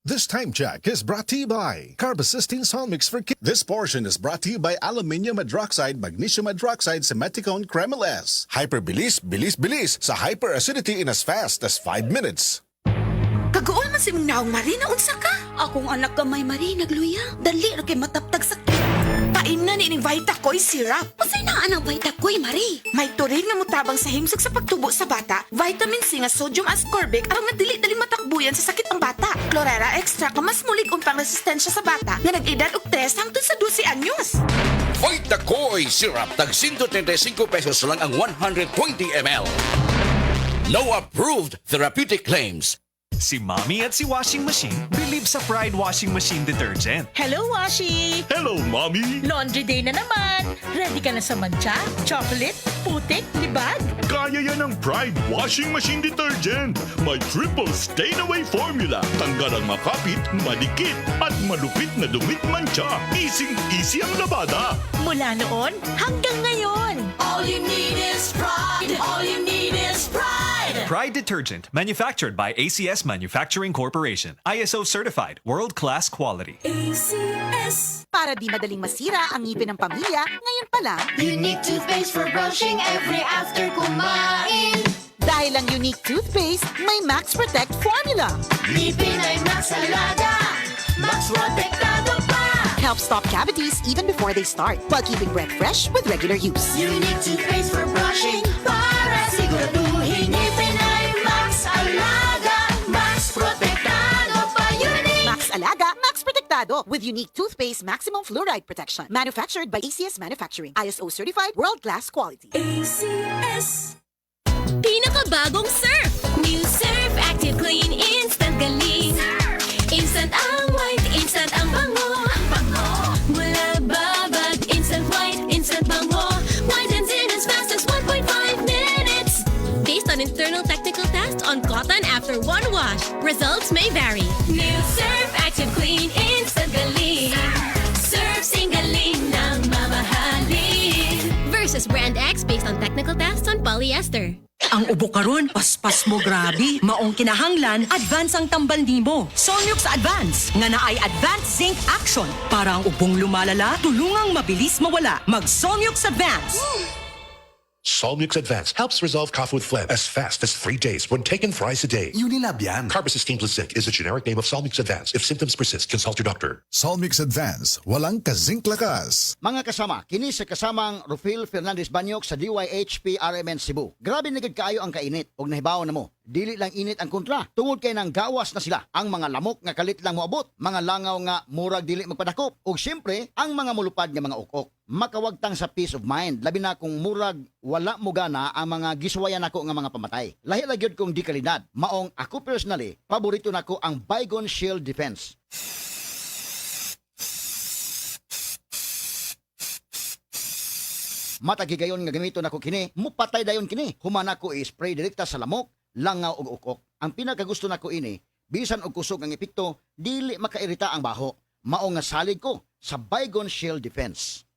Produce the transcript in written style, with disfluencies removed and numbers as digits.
This time check is brought to you by Carbocystine Salt Mix for Kids. This portion is brought to you by Aluminium Hydroxide, Magnesium Hydroxide, Simeticone, Kreml S. Hyperbilis, bilis sa hyperacidity in as fast as 5 minutes. Kagool man si mong naong Marina, unsa ka? Akong anak gamay Mari, nagluya. Dali ra kay mataptag sa paimna ni ining Vitakoy syrup. Usay na anang Vitakoy, Mari? May turing na mutabang sa himsog sa pagtubo sa bata, vitamin C nga sodium ascorbic aron madili-dali matakbuyan sa sakit ang bata. Chlorella extra ka mas mulig umpang resistensya sa bata nga nag-edad og 3 hangtod sa 12 anyos. Vitakoy Syrup, tag 135 pesos lang ang 120 ml. No approved therapeutic claims. Si Mommy at si Washing Machine believe sa Pride Washing Machine Detergent. Hello, Washi! Hello, Mommy! Laundry day na naman! Ready ka na sa mancha, chocolate, putik, libag? Kaya yan ang Pride Washing Machine Detergent. May triple stain-away formula. Tanggal ang makapit, madikit, at malupit na dumit mancha. Easy ang labada. Mula noon hanggang ngayon. All you need is pride. All you need is pride. Pride Detergent, manufactured by ACS Manufacturing Corporation. ISO certified, world-class quality. Para di madaling masira ang ngipin ng pamilya, ngayon pa lang, Unique toothpaste for brushing every after kumain. dahil ang unique toothpaste, may Max Protect formula. Ngipin ay Max Alaga, Max Protectado pa. Helps stop cavities even before they start, while keeping breath fresh with regular use. Unique toothpaste for brushing para siguraduhin ngipin ay Max Alaga, Max Protectado pa. Unique. Max Alaga, Max Protectado with unique toothpaste maximum fluoride protection. Manufactured by ACS Manufacturing. ISO certified, world-class quality. Pinakabagong Surf! New Surf Active Clean Instant Galing. Instant ang white, instant ang bango. Wala babag, instant white, instant bango. Whitens in as fast as 1.5 minutes. Based on internal technical tests on cotton after one wash, results may vary. New Surf Active Clean Instant Galing. Surf sing galing ng mamahalin. Versus Brand X based on technical tests on polyester. Ang ubo karon, paspas mo grabe. Maong kinahanglan, advance ang tambal nimo. Solmux Advance, nga naay Advanced Zinc Action. Para ang ubong lumalala, tulungang mabilis mawala. Mag-Solmux Advance. Solmux Advance helps resolve cough with phlegm as fast as 3 days when taken thrice a day. Unilab yan. Carbocystine plus zinc is a generic name of Solmux Advance. If symptoms persist, consult your doctor. Solmix Advance, walang kazink lakas. Mga kasama, kini sa kasamang Rufil Fernandez Banyok sa DYHP RMN Cebu. Grabe na gid kaayo ang kainit og nahibaw na mo. Dili lang init ang kontra. Tungod kay nang gawas na sila. Ang mga lamok nga kalit lang moabot, mga langaw nga murag dili magpadakop, ug syempre ang mga mulupad nga mga ukok. Makawagtang sa peace of mind, labi na kung murag wala mo gana ang mga giswayan nako nga mga pamatay. Lahi ra gyud kong di kalidad. Maong ako personally, paborito nako ang Bygone Shield Defense. Matagigayon nga gamito nako kini, mupatay dayon kini. Humana ko i-spray direkta sa lamok, langaw ug ukok. Ang pinakagusto nako ini, bisan og kusog ang epekto, dili makairita ang baho. Mao nga salig ko sa Bygone Shield Defense.